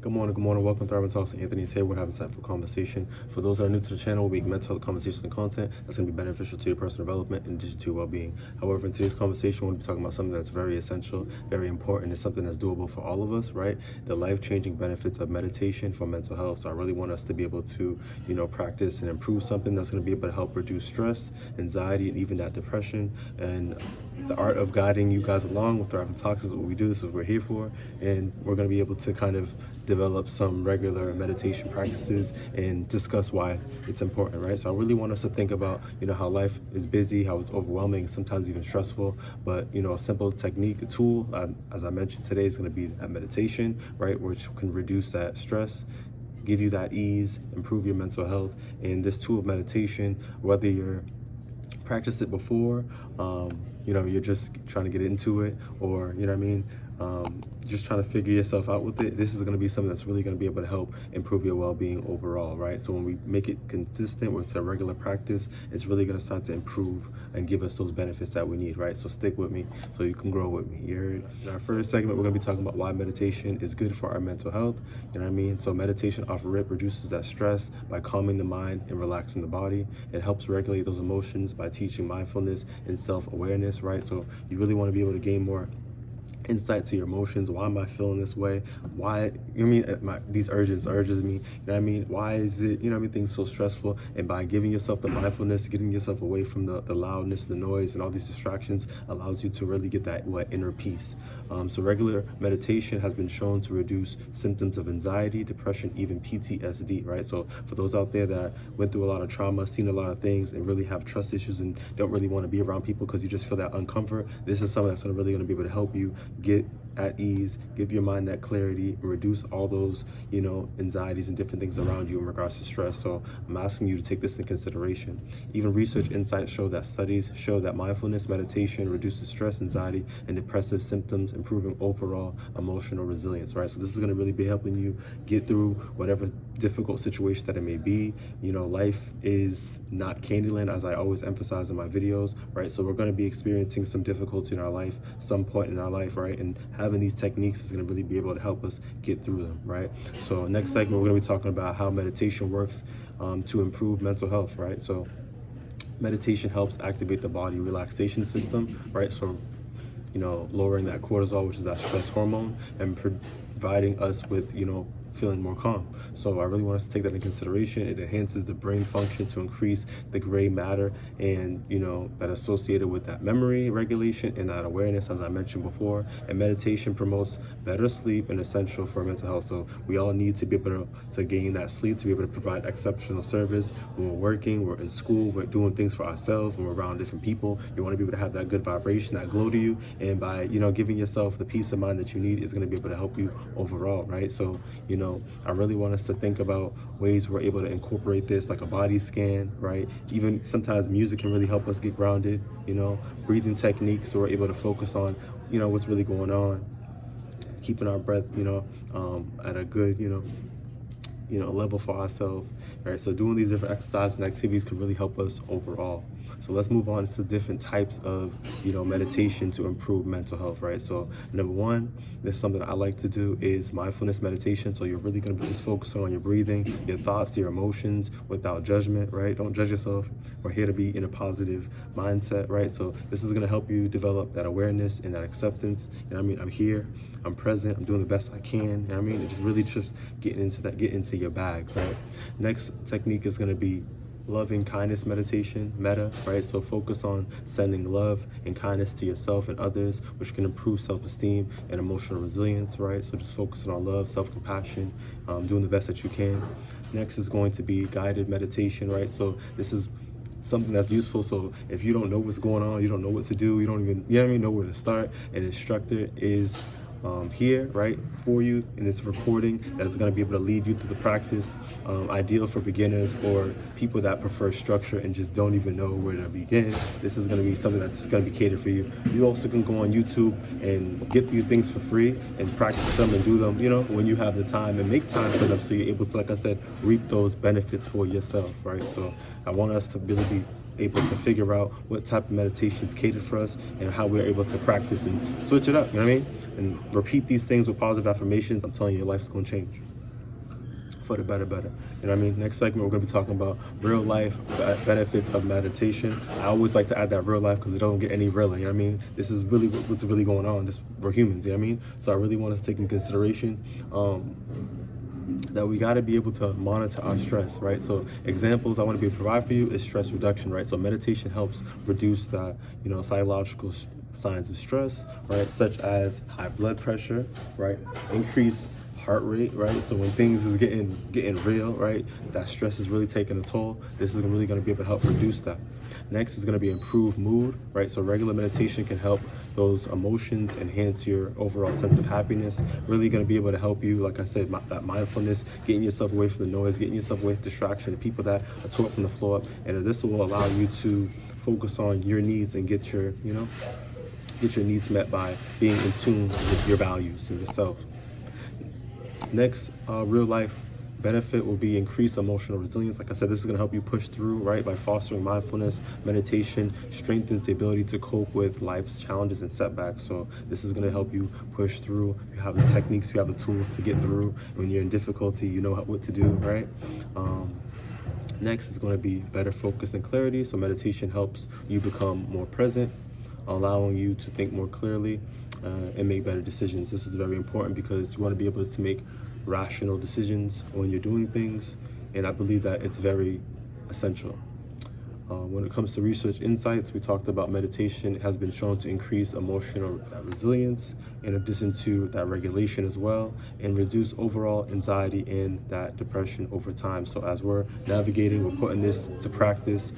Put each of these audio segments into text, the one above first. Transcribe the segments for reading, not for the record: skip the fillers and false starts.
Good morning. Welcome to Urban Talks. Anthony is here. We're having a insightful conversation. For those that are new to the channel, we make mental health conversations and content that's going to be beneficial to your personal development in addition to your well-being. However, in today's conversation, we're going to be talking about something that's very essential, very important. It's something that's doable for all of us, right? The life-changing benefits of meditation for mental health. So I really want us to be able to, practice and improve something that's going to be able to help reduce stress, anxiety, and even that depression. And the art of guiding you guys along with Urban Talks is what we do. This is what we're here for. And we're going to be able to kind of develop some regular meditation practices and discuss why it's important, right? So I really want us to think about, how life is busy, how it's overwhelming, sometimes even stressful, but, a simple technique, a tool, as I mentioned today, is going to be that meditation, right? Which can reduce that stress, give you that ease, improve your mental health. And this tool of meditation, whether you're practiced it before, you're just trying to get into it, or, just trying to figure yourself out with it, this is going to be something that's really going to be able to help improve your well-being overall, right? So when we make it consistent, where it's a regular practice, it's really going to start to improve and give us those benefits that we need, right? So stick with me so you can grow with me. In our first segment, we're going to be talking about why meditation is good for our mental health. So meditation off rip reduces that stress by calming the mind and relaxing the body. It helps regulate those emotions by teaching mindfulness and self-awareness, right? So you really want to be able to gain more insight to your emotions. Why am I feeling this way? Why, these urges me, why is it, things so stressful? And by giving yourself the mindfulness, getting yourself away from the loudness, the noise, and all these distractions allows you to really get that inner peace. So regular meditation has been shown to reduce symptoms of anxiety, depression, even PTSD, right? So for those out there that went through a lot of trauma, seen a lot of things, and really have trust issues and don't really want to be around people because you just feel that uncomfort, this is something that's really going to be able to help you get at ease, give your mind that clarity, and reduce all those, anxieties and different things around you in regards to stress. So I'm asking you to take this into consideration. Even research insights show that studies show that mindfulness meditation reduces stress, anxiety, and depressive symptoms, improving overall emotional resilience, right? So this is going to really be helping you get through whatever difficult situation that it may be. Life is not Candyland, as I always emphasize in my videos, right? So we're going to be experiencing some difficulty in our life, some point in our life, right? And having these techniques is going to really be able to help us get through them, right? So next segment, we're going to be talking about how meditation works to improve mental health, right? So meditation helps activate the body relaxation system, right? So lowering that cortisol, which is that stress hormone, and providing us with, feeling more calm. So I really want us to take that into consideration. It enhances the brain function to increase the gray matter and, that associated with that memory regulation and that awareness, as I mentioned before. And meditation promotes better sleep and essential for mental health. So we all need to be able to gain that sleep, to be able to provide exceptional service when we're working, we're in school, we're doing things for ourselves, when we're around different people. You want to be able to have that good vibration, that glow to you. And by, giving yourself the peace of mind that you need is going to be able to help you overall, right? So, I really want us to think about ways we're able to incorporate this, like a body scan, right? Even sometimes music can really help us get grounded, breathing techniques, so we're able to focus on, what's really going on, keeping our breath, at a good, level for ourselves, right? So doing these different exercises and activities can really help us overall. So let's move on to different types of, meditation to improve mental health, right? So number one, this is something I like to do, is mindfulness meditation. So you're really going to be just focusing on your breathing, your thoughts, your emotions without judgment, right? Don't judge yourself. We're here to be in a positive mindset, right? So this is going to help you develop that awareness and that acceptance. I'm here, I'm present, I'm doing the best I can. It's really just get into your bag, right? Next technique is going to be loving kindness meditation, metta, right? So focus on sending love and kindness to yourself and others, which can improve self-esteem and emotional resilience, right? So just focusing on love, self-compassion, doing the best that you can. Next is going to be guided meditation, right? So this is something that's useful. So if you don't know what's going on, you don't know what to do, you don't even, know where to start, an instructor is here, right, for you, and it's recording that's going to be able to lead you through the practice. Ideal for beginners or people that prefer structure and just don't even know where to begin. This is going to be something that's going to be catered for you. You also can go on YouTube and get these things for free and practice them and do them, when you have the time, and make time for them so you're able to, like I said, reap those benefits for yourself, right? So I want us to really be able to figure out what type of meditation is catered for us and how we're able to practice and switch it up, and repeat these things with positive affirmations. I'm telling you, your life's going to change. for the better. You know what I mean? Next segment, we're going to be talking about real life benefits of meditation. I always like to add that real life because it don't get any realer. You know what I mean? This is really what's really going on. We're humans. You know what I mean? So I really want us to take in consideration that we got to be able to monitor our stress, right? So examples I want to be able to provide for you is stress reduction, right? So meditation helps reduce the, psychological signs of stress, right? Such as high blood pressure, right? Increased heart rate, right? So when things is getting real, right? That stress is really taking a toll. This is really going to be able to help reduce that. Next is going to be improved mood, right? So regular meditation can help those emotions, enhance your overall sense of happiness. Really going to be able to help you, like I said, that mindfulness, getting yourself away from the noise, getting yourself away from distraction, the people that are taught from the floor up. And this will allow you to focus on your needs and get your needs met by being in tune with your values and yourself. Next, real life benefit will be increased emotional resilience. Like I said, this is going to help you push through, right? By fostering mindfulness, meditation strengthens the ability to cope with life's challenges and setbacks. So this is going to help you push through. You have the techniques, you have the tools to get through. When you're in difficulty, you know what to do, right? Next is going to be better focus and clarity. So meditation helps you become more present, allowing you to think more clearly and make better decisions. This is very important because you want to be able to make rational decisions when you're doing things, and I believe that it's very essential. When it comes to research insights, we talked about meditation has been shown to increase emotional resilience, in addition to that regulation as well, and reduce overall anxiety and that depression over time. So as we're navigating, we're putting this to practice,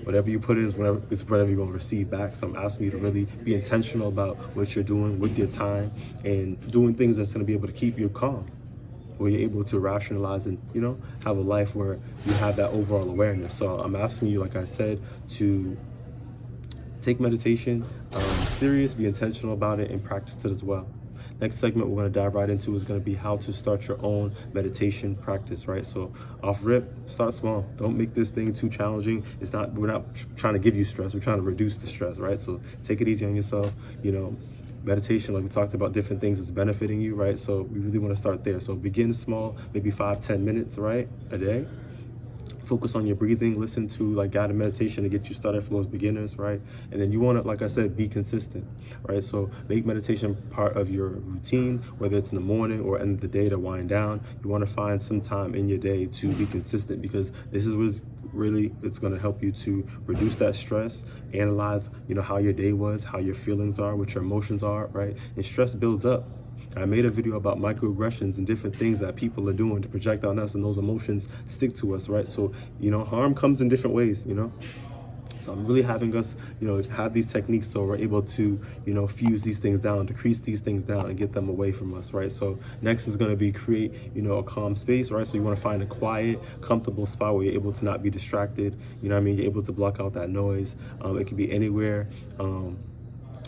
whatever you put in is whatever you're going to receive back. So I'm asking you to really be intentional about what you're doing with your time and doing things that's going to be able to keep you calm, where you're able to rationalize and, have a life where you have that overall awareness. So I'm asking you, like I said, to take meditation serious, be intentional about it, and practice it as well. Next segment we're going to dive right into is going to be how to start your own meditation practice, right? So off rip, start small. Don't make this thing too challenging. We're not trying to give you stress. We're trying to reduce the stress, right? So take it easy on yourself. Meditation, like we talked about, different things is benefiting you, right? So we really want to start there. So begin small, maybe 5-10 minutes, right, a day. Focus on your breathing, listen to guided meditation to get you started for those beginners, right? And then you want to, like I said, be consistent, right? So make meditation part of your routine, whether it's in the morning or end of the day to wind down. You want to find some time in your day to be consistent, because this is what's really, it's going to help you to reduce that stress, analyze, how your day was, how your feelings are, what your emotions are, right? And stress builds up. I made a video about microaggressions and different things that people are doing to project on us, and those emotions stick to us, right? So, harm comes in different ways, So I'm really having us, have these techniques so we're able to, fuse these things down, decrease these things down, and get them away from us, right? So next is going to be create, a calm space, right? So you want to find a quiet, comfortable spot where you're able to not be distracted. You're able to block out that noise. It could be anywhere.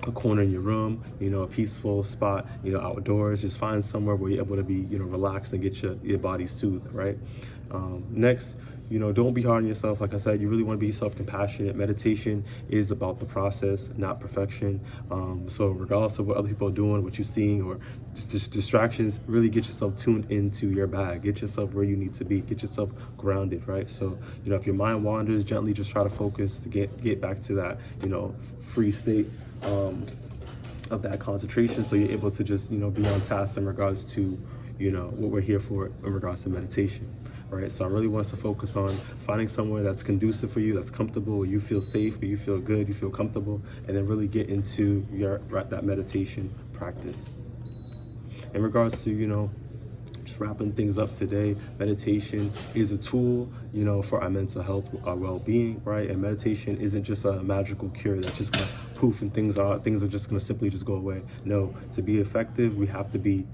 A corner in your room, a peaceful spot, outdoors. Just find somewhere where you're able to be, relaxed and get your body soothed, right? Next, don't be hard on yourself. Like I said, you really want to be self-compassionate. Meditation is about the process, not perfection. So regardless of what other people are doing, what you're seeing, or just distractions, really get yourself tuned into your bag. Get yourself where you need to be. Get yourself grounded, right? So, if your mind wanders, gently just try to focus to get back to that, free state of that concentration, so you're able to just be on task in regards to what we're here for in regards to meditation, right? So I really want us to focus on finding somewhere that's conducive for you, that's comfortable, where you feel safe, where you feel good, you feel comfortable, and then really get into that meditation practice. In regards to just wrapping things up today, meditation is a tool, for our mental health, our well-being, right? And meditation isn't just a magical cure that's just gonna poof and things are just gonna simply just go away. No, to be effective, we have to be,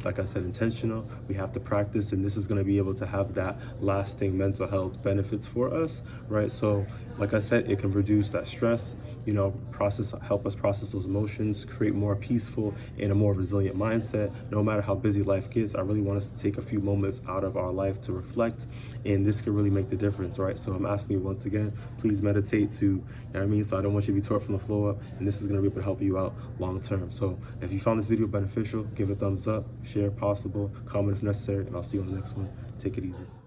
like I said, intentional. We have to practice, and this is gonna be able to have that lasting mental health benefits for us, right? So, like I said, it can reduce that stress, help us process those emotions, create more peaceful and a more resilient mindset. No matter how busy life gets, I really want us to take a few moments out of our life to reflect, and this can really make the difference, right? So I'm asking you once again, please meditate to, So I don't want you to be retort from the flow up, and this is going to be able to help you out long term. So if you found this video beneficial, give it a thumbs up, share if possible, comment if necessary, and I'll see you on the next one. Take it easy.